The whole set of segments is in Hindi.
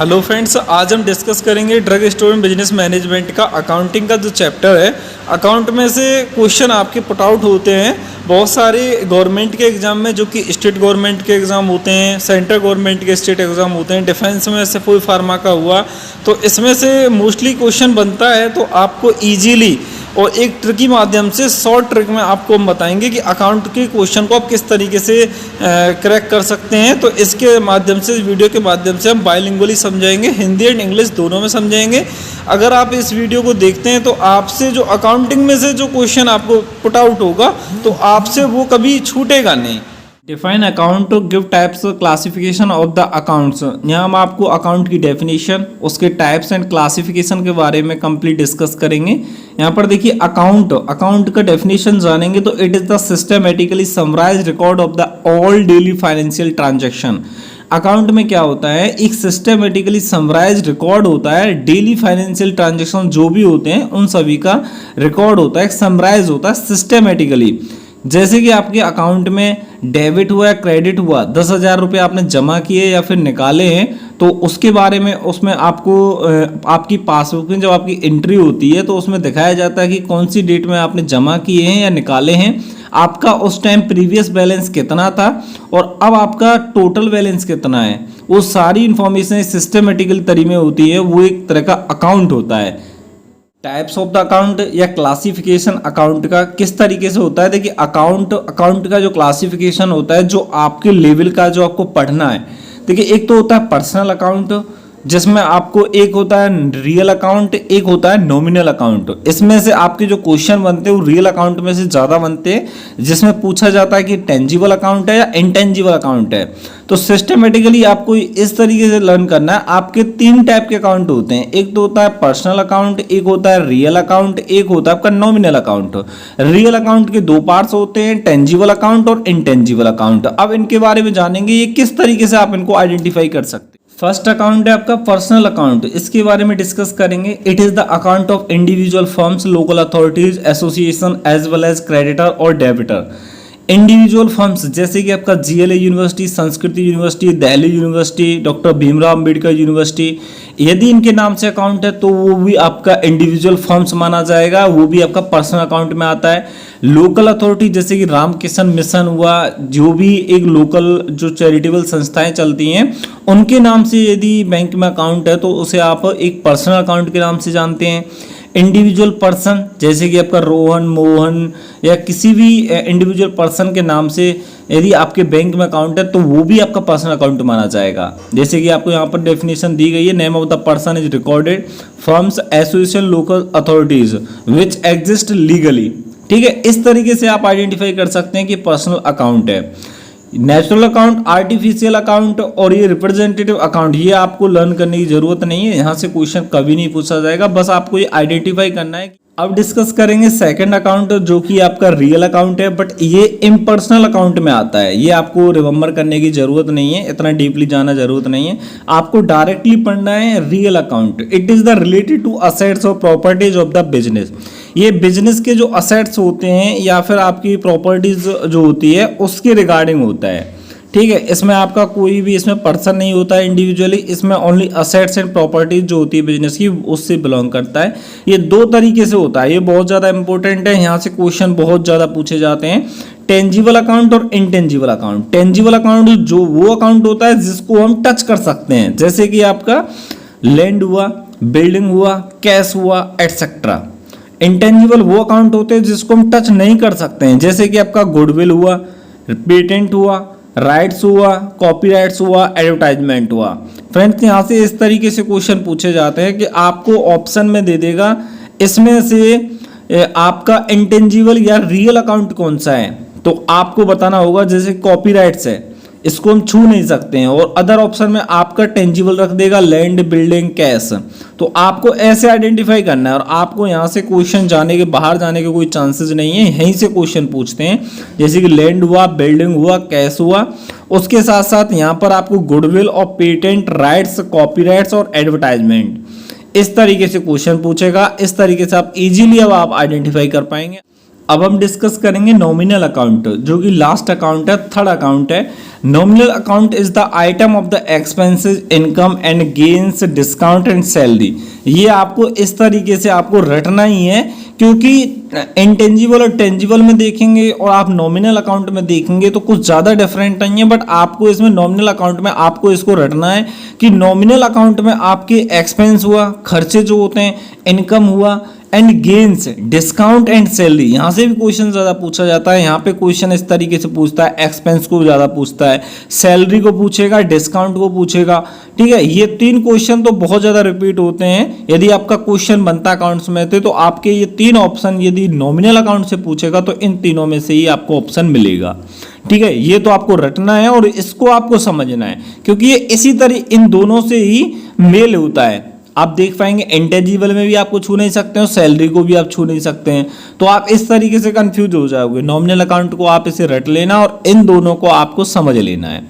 हेलो फ्रेंड्स, आज हम डिस्कस करेंगे drug store and business management का अकाउंटिंग का जो चैप्टर है। अकाउंट में से क्वेश्चन आपके पुट आउट होते हैं बहुत सारे गवर्नमेंट के एग्ज़ाम में, जो कि स्टेट गवर्नमेंट के एग्ज़ाम होते हैं, सेंट्रल गवर्नमेंट के स्टेट एग्ज़ाम होते हैं, डिफेंस में से कोई फार्मा का हुआ, तो इसमें से मोस्टली क्वेश्चन बनता है। तो आपको ईजीली और एक ट्रिक के माध्यम से, शॉर्ट ट्रिक में आपको हम बताएंगे कि अकाउंट के क्वेश्चन को आप किस तरीके से क्रैक कर सकते हैं। तो इसके माध्यम से, इस वीडियो के माध्यम से हम बाइलिंगुअली समझाएंगे, हिंदी एंड इंग्लिश दोनों में समझाएंगे। अगर आप इस वीडियो को देखते हैं तो आपसे जो अकाउंटिंग में से जो क्वेश्चन आपको पुट आउट होगा तो आपसे वो कभी छूटेगा नहीं। Define account to give types classification of the accounts. यहाँ हम आपको अकाउंट की डेफिनेशन, उसके टाइप्स एंड क्लासिफिकेशन के बारे में कंप्लीट डिस्कस करेंगे। यहाँ पर देखिए, अकाउंट का डेफिनेशन जानेंगे तो it is the systematically summarised record of the all daily financial transaction. Account में क्या होता है, एक सिस्टमेटिकली समराइज्ड रिकॉर्ड होता है, डेली फाइनेंशियल ट्रांजैक्शन जो भी होते हैं उन सभी का रिकॉर्ड होता है, समराइज होता है सिस्टमेटिकली। जैसे कि आपके अकाउंट में डेबिट हुआ या क्रेडिट हुआ, 10,000 रुपये आपने जमा किए या फिर निकाले हैं, तो उसके बारे में उसमें आपको आपकी पासबुक में जब आपकी एंट्री होती है तो उसमें दिखाया जाता है कि कौन सी डेट में आपने जमा किए हैं या निकाले हैं, आपका उस टाइम प्रीवियस बैलेंस कितना था और अब आपका टोटल बैलेंस कितना है। वो सारी इंफॉर्मेशन सिस्टमेटिकल तरीके में होती है, वो एक तरह का अकाउंट होता है। टाइप्स ऑफ द अकाउंट या क्लासिफिकेशन अकाउंट का किस तरीके से होता है, देखिए अकाउंट का जो क्लासिफिकेशन होता है, जो आपके लेवल का जो आपको पढ़ना है। देखिए, एक तो होता है पर्सनल अकाउंट, जिसमें आपको एक होता है रियल अकाउंट, एक होता है नॉमिनल अकाउंट। इसमें से आपके जो क्वेश्चन बनते हैं वो रियल अकाउंट में से ज़्यादा बनते हैं, जिसमें पूछा जाता है कि टेंजिबल अकाउंट है या इनटेंजिबल अकाउंट है। तो सिस्टमेटिकली आपको इस तरीके से लर्न करना है। आपके 3 टाइप के अकाउंट होते हैं, एक तो होता है पर्सनल अकाउंट, एक होता है रियल अकाउंट, एक होता है आपका नॉमिनल अकाउंट। रियल अकाउंट के 2 पार्ट्स होते हैं, टेंजिबल अकाउंट और इनटेंजिबल अकाउंट। अब इनके बारे में जानेंगे, ये किस तरीके से आप इनको आइडेंटिफाई कर सकते हैं। फर्स्ट अकाउंट है आपका पर्सनल अकाउंट, इसके बारे में डिस्कस करेंगे। It is the account of individual firms, local authorities, association as well as creditor और डेबिटर। इंडिविजुअल फर्म्स जैसे कि आपका GLA university, Sanskriti university, Delhi university, doctor Bhimrao Ambedkar university, यदि इनके नाम से अकाउंट है तो वो भी आपका इंडिविजुअल फर्म्स माना जाएगा, वो भी आपका पर्सनल अकाउंट में आता है। लोकल अथॉरिटी जैसे कि रामकिशन मिशन हुआ, जो भी एक लोकल जो चैरिटेबल संस्थाएं चलती हैं उनके नाम से यदि बैंक में अकाउंट है तो उसे आप एक पर्सनल अकाउंट के नाम से जानते हैं। इंडिविजुअल पर्सन जैसे कि आपका रोहन, मोहन या किसी भी इंडिविजुअल पर्सन के नाम से यदि आपके बैंक में अकाउंट है तो वो भी आपका पर्सनल अकाउंट माना जाएगा। जैसे कि आपको यहाँ पर डेफिनेशन दी गई है, name of the person is recorded, firms, association, local authorities which exist legally. ठीक है, इस तरीके से आप आइडेंटिफाई कर सकते हैं कि पर्सनल अकाउंट है। नेचुरल अकाउंट, आर्टिफिशियल अकाउंट और ये रिप्रेजेंटेटिव अकाउंट, ये आपको लर्न करने की जरूरत नहीं है, यहाँ से क्वेश्चन कभी नहीं पूछा जाएगा, बस आपको ये आइडेंटिफाई करना है। अब डिस्कस करेंगे सेकंड अकाउंट, जो कि आपका रियल अकाउंट है, बट ये इम्पर्सनल अकाउंट में आता है। ये आपको रिमेंबर करने की जरूरत नहीं है, इतना डीपली जाना जरूरत नहीं है, आपको डायरेक्टली पढ़ना है real account. It is the related to assets और प्रॉपर्टीज ऑफ द बिजनेस। ये बिजनेस के जो असेट्स होते हैं या फिर आपकी प्रॉपर्टीज जो होती है उसके रिगार्डिंग होता है। ठीक है, इसमें आपका कोई भी इसमें पर्सन नहीं होता है इंडिविजुअली, इसमें ओनली असेट्स एंड प्रॉपर्टीज जो होती है बिजनेस की उससे बिलोंग करता है। ये 2 तरीके से होता है, ये बहुत ज़्यादा इंपॉर्टेंट है, यहाँ से क्वेश्चन बहुत ज़्यादा पूछे जाते हैं। टेंजिबल अकाउंट और इनटेंजिबल अकाउंट। टेंजिबल अकाउंट जो वो अकाउंट होता है जिसको हम टच कर सकते हैं, जैसे कि आपका लैंड हुआ, बिल्डिंग हुआ, कैश हुआ, एटसेट्रा। इंटेंजिबल वो अकाउंट होते हैं जिसको हम टच नहीं कर सकते हैं, जैसे कि आपका गुडविल हुआ, पेटेंट हुआ, राइट्स हुआ, कॉपीराइट्स हुआ, एडवर्टाइजमेंट हुआ। फ्रेंड्स, यहाँ से इस तरीके से क्वेश्चन पूछे जाते हैं कि आपको ऑप्शन में दे देगा इसमें से आपका इंटेंजिबल या रियल अकाउंट कौन सा है, तो आपको बताना होगा। जैसे कॉपीराइट्स है, इसको हम छू नहीं सकते हैं, और अदर ऑप्शन में आपका टेंजिबल रख देगा, लैंड, बिल्डिंग, कैश। तो आपको ऐसे आइडेंटिफाई करना है, और आपको यहाँ से क्वेश्चन जाने के बाहर जाने के कोई चांसेस नहीं है, यहीं से क्वेश्चन पूछते हैं। जैसे कि लैंड हुआ, बिल्डिंग हुआ, कैश हुआ, उसके साथ साथ यहाँ पर आपको गुडविल और पेटेंट, राइट्स, कॉपीराइट्स और एडवर्टाइजमेंट, इस तरीके से क्वेश्चन पूछेगा। इस तरीके से आप इजीली अब आप आइडेंटिफाई कर पाएंगे। अब हम डिस्कस करेंगे नॉमिनल अकाउंट, जो कि लास्ट अकाउंट है, थर्ड अकाउंट है। Nominal account is the item of the expenses, income and gains, discount and salary. ये आपको इस तरीके से आपको रटना ही है, क्योंकि इंटेंजिबल और टेंजिबल में देखेंगे और आप नॉमिनल अकाउंट में देखेंगे तो कुछ ज़्यादा डिफरेंट नहीं है, बट आपको इसमें नॉमिनल अकाउंट में आपको इसको रटना है कि नॉमिनल अकाउंट में आपके एक्सपेंस हुआ, खर्चे जो होते हैं, इनकम हुआ and gains, discount and salary. यहाँ से भी क्वेश्चन ज़्यादा पूछा जाता है। यहाँ पे क्वेश्चन इस तरीके से पूछता है, एक्सपेंस को ज़्यादा पूछता है, सैलरी को पूछेगा, डिस्काउंट को पूछेगा। ठीक है, ये 3 क्वेश्चन तो बहुत ज़्यादा रिपीट होते हैं। यदि आपका क्वेश्चन बनता अकाउंट्स में थे तो आपके ये 3 ऑप्शन यदि नॉमिनल अकाउंट से पूछेगा तो इन तीनों में से ही आपको ऑप्शन मिलेगा। ठीक है, ये तो आपको रटना है और इसको आपको समझना है, क्योंकि ये इसी तरह इन दोनों से ही मेल होता है। आप देख पाएंगे इंटेंजिबल में भी आपको छू नहीं सकते हो, सैलरी को भी आप छू नहीं सकते हैं, तो आप इस तरीके से कंफ्यूज हो जाओगे। नॉमिनल अकाउंट को आप इसे रट लेना और इन दोनों को आपको समझ लेना है।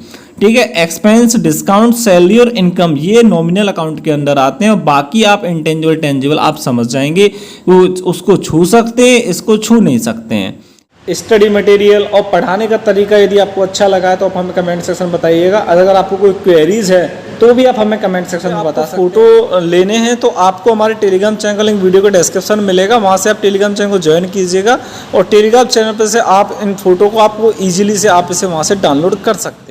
ठीक है, एक्सपेंस, डिस्काउंट, सैलरी और इनकम ये नॉमिनल अकाउंट के अंदर आते हैं और बाकी आप इंटेंजिबल, टेंजिबल आप समझ जाएंगे। वो उसको छू सकते हैं, इसको छू नहीं सकते हैं। स्टडी मटेरियल और पढ़ाने का तरीका यदि आपको अच्छा लगा है तो आप हमें कमेंट सेक्शन में बताइएगा। अगर आपको कोई क्वेरीज है तो भी आप हमें कमेंट सेक्शन में बता सकते हैं। फोटो लेने हैं तो आपको हमारे टेलीग्राम चैनल का लिंक वीडियो के डिस्क्रिप्शन में मिलेगा, वहाँ से आप टेलीग्राम चैनल को ज्वाइन कीजिएगा और टेलीग्राम चैनल पर से आप इन फोटो को आपको ईजिली से आप इसे वहाँ से डाउनलोड कर सकते हैं।